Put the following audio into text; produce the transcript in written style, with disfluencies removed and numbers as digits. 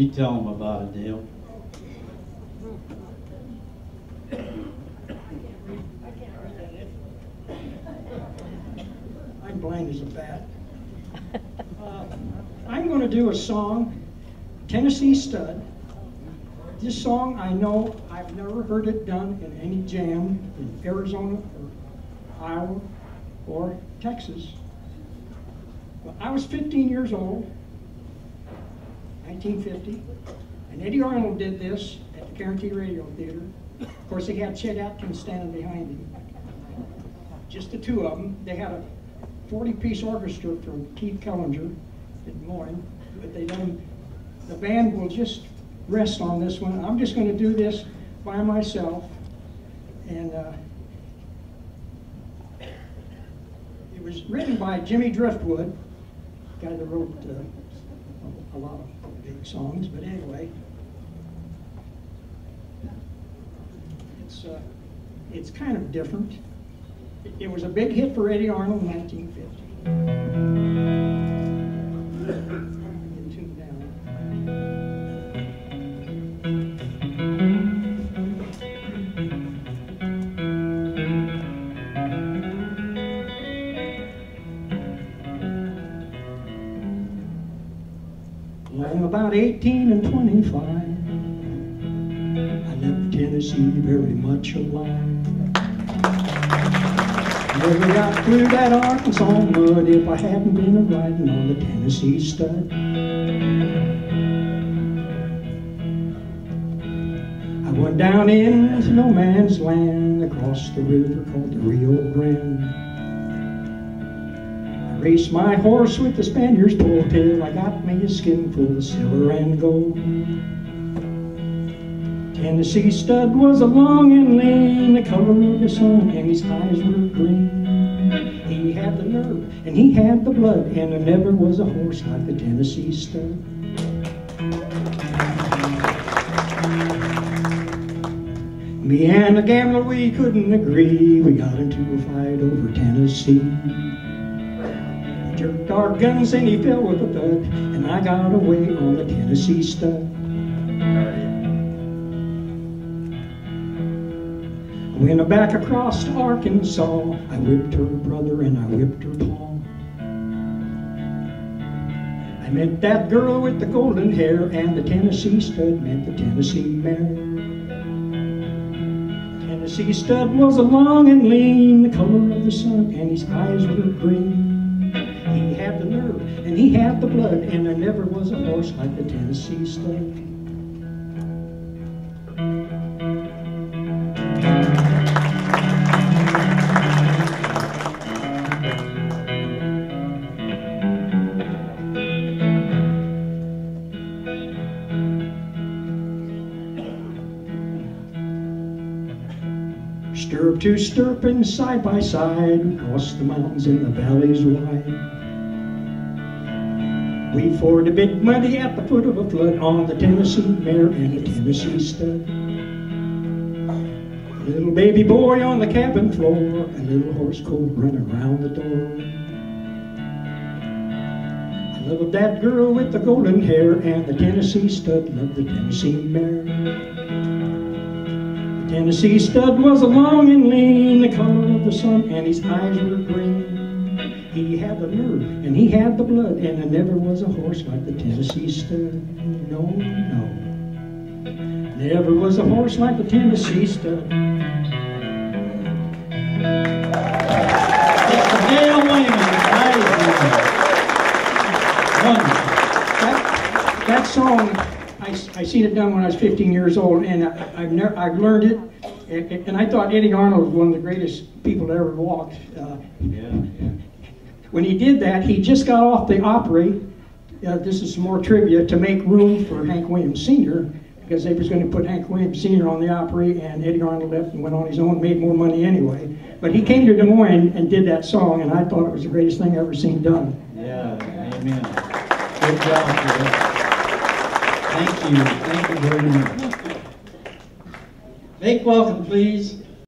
You tell them about it, Dale. I'm blind as a bat. I'm going to do a song, Tennessee Stud. This song, I know I've never heard it done in any jam in Arizona or Iowa or Texas. But I was 15 years old, 1950, and Eddie Arnold did this at the Guarantee Radio Theater. Of course, they had Chet Atkins standing behind him. Just the two of them. They had a 40-piece orchestra from Keith Kellinger in Des Moines, but they done, the band will just rest on this one. I'm just going to do this by myself, and it was written by Jimmy Driftwood, guy that wrote a lot of big songs. But anyway, it's kind of different. It was a big hit for Eddie Arnold in 1950. I'm about 18 and 25. I left Tennessee very much alive. Never got through that Arkansas mud if I hadn't been a-riding on the Tennessee Stud. I went down into no man's land across the river called the Rio Grande. I raced my horse with the Spaniard's pull till I got me a skin full of silver and gold. Tennessee Stud was a long and lean, the color of the sun, and his eyes were green. He had the nerve, and he had the blood, and there never was a horse like the Tennessee Stud. Me and the gambler, we couldn't agree. We got into a fight over Tennessee. We jerked our guns, and he fell with a thud, and I got away on the Tennessee Stud. Went back across to Arkansas. I whipped her brother and I whipped her pa. I met that girl with the golden hair, and the Tennessee Stud met the Tennessee mare. Tennessee Stud was a long and lean, the color of the sun, and his eyes were green. He had the nerve and he had the blood, and there never was a horse like the Tennessee Stud. Stirrup to stirrup and side by side, across the mountains and the valleys wide. We forded a big muddy at the foot of a flood on the Tennessee mare and the Tennessee Stud. A little baby boy on the cabin floor, a little horse cold running around the door. I loved that girl with the golden hair, and the Tennessee Stud loved the Tennessee mare. Tennessee Stud was a long and lean, the color of the sun, and his eyes were green. He had the nerve and he had the blood, and there never was a horse like the Tennessee Stud. No, no, never was a horse like the Tennessee Stud. Dale Wayman, That song, I seen it done when I was 15 years old, and I've learned it, and I thought Eddie Arnold was one of the greatest people that ever walked. When he did that, he just got off the Opry. This is some more trivia, to make room for Hank Williams Sr., because they was going to put Hank Williams Sr. on the Opry, and Eddie Arnold left and went on his own, made more money anyway. But he came to Des Moines and did that song, and I thought it was the greatest thing I've ever seen done. Yeah, amen. Good job, Chris. Thank you very much. Make welcome, please,